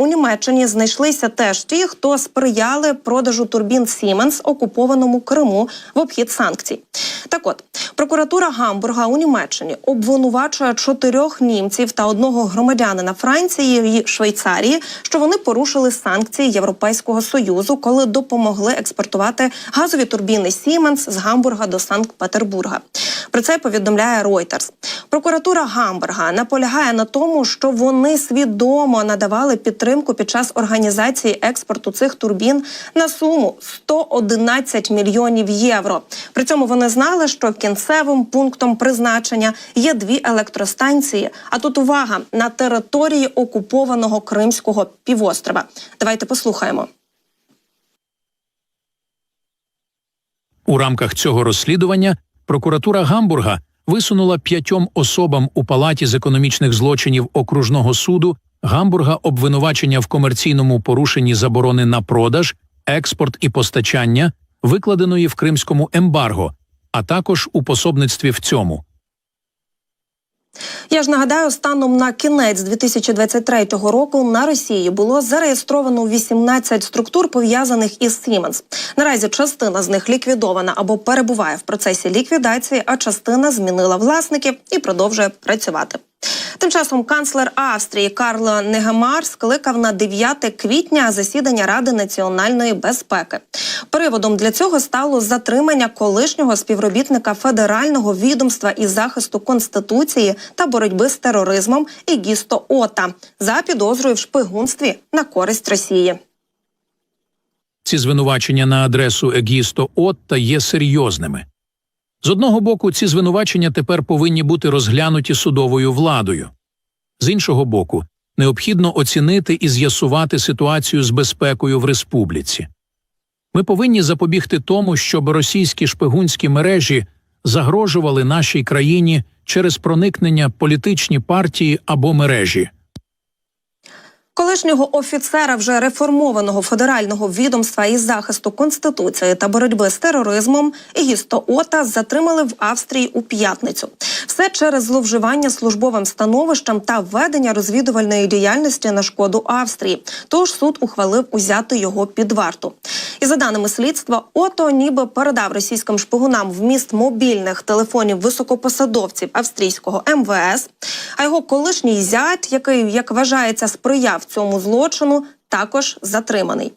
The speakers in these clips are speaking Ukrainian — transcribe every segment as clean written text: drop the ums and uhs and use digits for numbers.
у Німеччині знайшлися теж ті, хто сприяли продажу турбін Siemens окупованому Криму в обхід санкцій. Так от, прокуратура Гамбурга у Німеччині обвинувачує 4 німців та 1 громадянина Франції і Швейцарії, що вони порушили санкції Європейського Союзу, коли допомогли експортувати газові турбіни Siemens з Гамбурга до Санкт-Петербурга. Про це повідомляє Reuters. Прокуратура Гамбурга наполягає на тому, що вони свідомо надавали підтримку під час організації експорту цих турбін на суму 111 мільйонів євро. При цьому вони знали, що кінцевим пунктом призначення є 2 електростанції, а тут увага, на території окупованого Кримського півострова. Давайте послухаємо. У рамках цього розслідування прокуратура Гамбурга висунула 5 особам у Палаті з економічних злочинів окружного суду Гамбурга обвинувачення в комерційному порушенні заборони на продаж, експорт і постачання, викладеної в кримському ембарго, а також у пособництві в цьому. Я ж нагадаю, станом на кінець 2023 року на Росії було зареєстровано 18 структур, пов'язаних із Siemens. Наразі частина з них ліквідована або перебуває в процесі ліквідації, а частина змінила власників і продовжує працювати. Тим часом канцлер Австрії Карл Негемар скликав на 9 квітня засідання Ради національної безпеки. Приводом для цього стало затримання колишнього співробітника Федерального відомства із захисту Конституції та боротьби з тероризмом Егісто Ота за підозрою в шпигунстві на користь Росії. Ці звинувачення на адресу Егісто Отта є серйозними. З одного боку, ці звинувачення тепер повинні бути розглянуті судовою владою. З іншого боку, необхідно оцінити і з'ясувати ситуацію з безпекою в республіці. Ми повинні запобігти тому, щоб російські шпигунські мережі загрожували нашій країні через проникнення політичні партії або мережі. Колишнього офіцера вже реформованого Федерального відомства із захисту Конституції та боротьби з тероризмом Егісто Ота затримали в Австрії у п'ятницю. Все через зловживання службовим становищем та ведення розвідувальної діяльності на шкоду Австрії. Тож суд ухвалив узяти його під варту. І за даними слідства, Ото ніби передав російським шпигунам вміст мобільних телефонів високопосадовців австрійського МВС, а його колишній зять, який, як вважається, сприяв цьому злочину, також затриманий.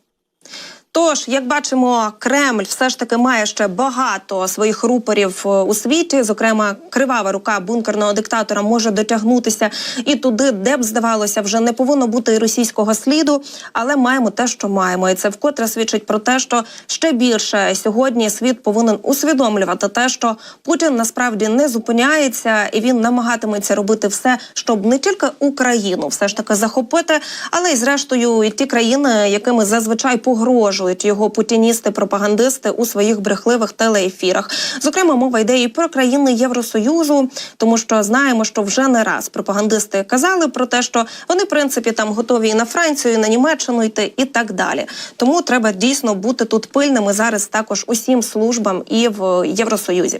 Тож, як бачимо, Кремль все ж таки має ще багато своїх рупорів у світі. Зокрема, кривава рука бункерного диктатора може дотягнутися і туди, де б, здавалося, вже не повинно бути і російського сліду. Але маємо те, що маємо. І це вкотре свідчить про те, що ще більше сьогодні світ повинен усвідомлювати те, що Путін насправді не зупиняється і він намагатиметься робити все, щоб не тільки Україну все ж таки захопити, але й зрештою і ті країни, якими зазвичай погрожують його путіністи-пропагандисти у своїх брехливих телеефірах. Зокрема, мова йде і про країни Євросоюзу, тому що знаємо, що вже не раз пропагандисти казали про те, що вони, в принципі, там готові і на Францію, і на Німеччину йти, і так далі. Тому треба дійсно бути тут пильними зараз також усім службам і в Євросоюзі.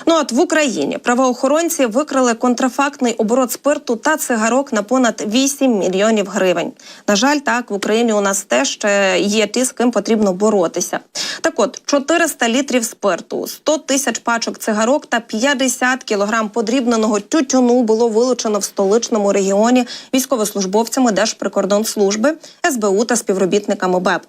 Ну от в Україні правоохоронці викрили контрафактний оборот спирту та цигарок на понад 8 мільйонів гривень. На жаль, так, в Україні у нас теж є ті, з ким потрібно боротися. Так от, 400 літрів спирту, 100 тисяч пачок цигарок та 50 кілограм подрібненого тютюну було вилучено в столичному регіоні військовослужбовцями Держприкордонслужби, СБУ та співробітниками БЕП.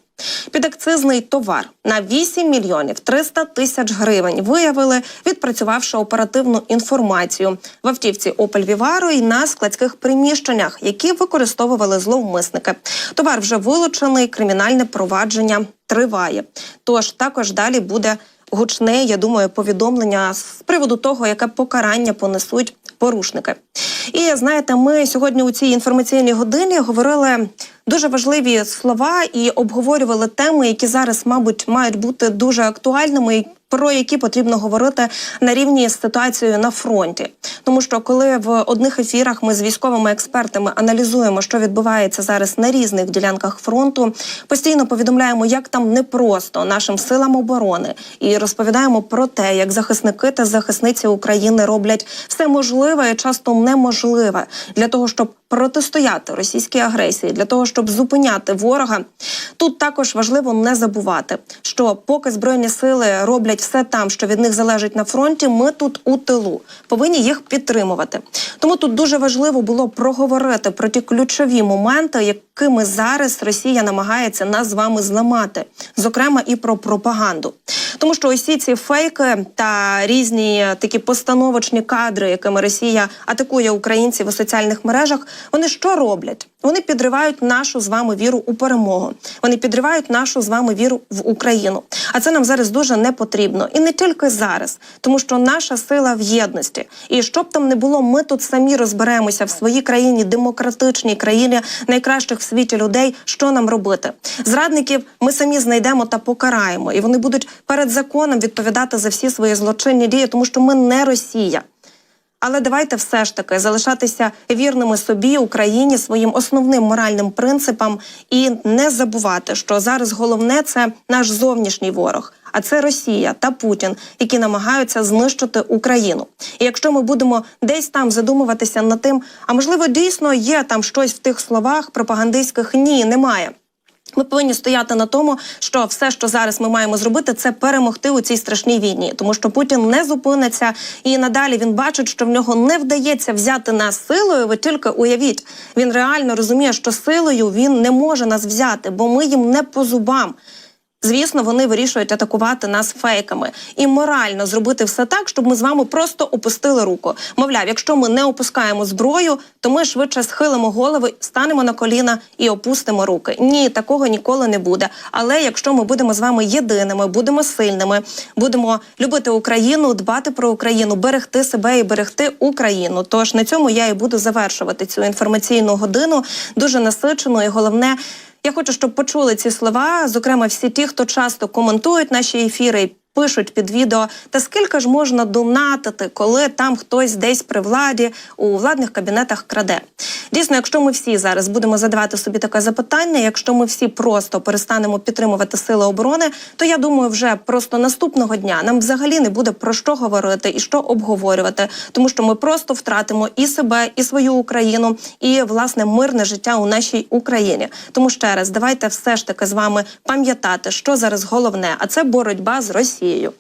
Підакцизний товар на 8 мільйонів 300 тисяч гривень виявили, відпрацювавши оперативну інформацію в автівці Opel Vivaro і на складських приміщеннях, які використовували зловмисники. Товар вже вилучений, кримінальне провадження триває. Тож також далі буде гучне, я думаю, повідомлення з приводу того, яке покарання понесуть порушники. І, знаєте, ми сьогодні у цій інформаційній годині говорили дуже важливі слова і обговорювали теми, які зараз, мабуть, мають бути дуже актуальними, про які потрібно говорити на рівні з ситуацією на фронті. Тому що коли в одних ефірах ми з військовими експертами аналізуємо, що відбувається зараз на різних ділянках фронту, постійно повідомляємо, як там непросто нашим силам оборони, і розповідаємо про те, як захисники та захисниці України роблять все можливе і часто неможливе для того, щоб протистояти російській агресії, для того, щоб щоб зупиняти ворога. Тут також важливо не забувати, що поки Збройні сили роблять все там, що від них залежить на фронті, ми тут у тилу повинні їх підтримувати. Тому тут дуже важливо було проговорити про ті ключові моменти, якими зараз Росія намагається нас з вами зламати, зокрема і про пропаганду. Тому що усі ці фейки та різні такі постановочні кадри, якими Росія атакує українців у соціальних мережах, вони що роблять? Вони підривають нашу з вами віру у перемогу. Вони підривають нашу з вами віру в Україну. А це нам зараз дуже не потрібно. І не тільки зараз. Тому що наша сила в єдності. І що б там не було, ми тут самі розберемося в своїй країні, демократичній країні, найкращих в світі людей, що нам робити. Зрадників ми самі знайдемо та покараємо. І вони будуть перед законом відповідати за всі свої злочинні дії, тому що ми не Росія. Але давайте все ж таки залишатися вірними собі, Україні, своїм основним моральним принципам і не забувати, що зараз головне – це наш зовнішній ворог, а це Росія та Путін, які намагаються знищити Україну. І якщо ми будемо десь там задумуватися над тим, а можливо дійсно є там щось в тих словах пропагандистських, ні, немає. Ми повинні стояти на тому, що все, що зараз ми маємо зробити, це перемогти у цій страшній війні. Тому що Путін не зупиниться і надалі він бачить, що в нього не вдається взяти нас силою. Ви тільки уявіть, він реально розуміє, що силою він не може нас взяти, бо ми їм не по зубам. Звісно, вони вирішують атакувати нас фейками. І морально зробити все так, щоб ми з вами просто опустили руку. Мовляв, якщо ми не опускаємо зброю, то ми швидше схилимо голови, станемо на коліна і опустимо руки. Ні, такого ніколи не буде. Але якщо ми будемо з вами єдиними, будемо сильними, будемо любити Україну, дбати про Україну, берегти себе і берегти Україну. Тож на цьому я і буду завершувати цю інформаційну годину, дуже насичену і головне – я хочу, щоб почули ці слова, зокрема всі ті, хто часто коментують наші ефіри, пишуть під відео, та скільки ж можна донатити, коли там хтось десь при владі, у владних кабінетах краде. Дійсно, якщо ми всі зараз будемо задавати собі таке запитання, якщо ми всі просто перестанемо підтримувати сили оборони, то я думаю, вже просто наступного дня нам взагалі не буде про що говорити і що обговорювати, тому що ми просто втратимо і себе, і свою Україну, і, власне, мирне життя у нашій Україні. Тому ще раз, давайте все ж таки з вами пам'ятати, що зараз головне, а це боротьба з Росією.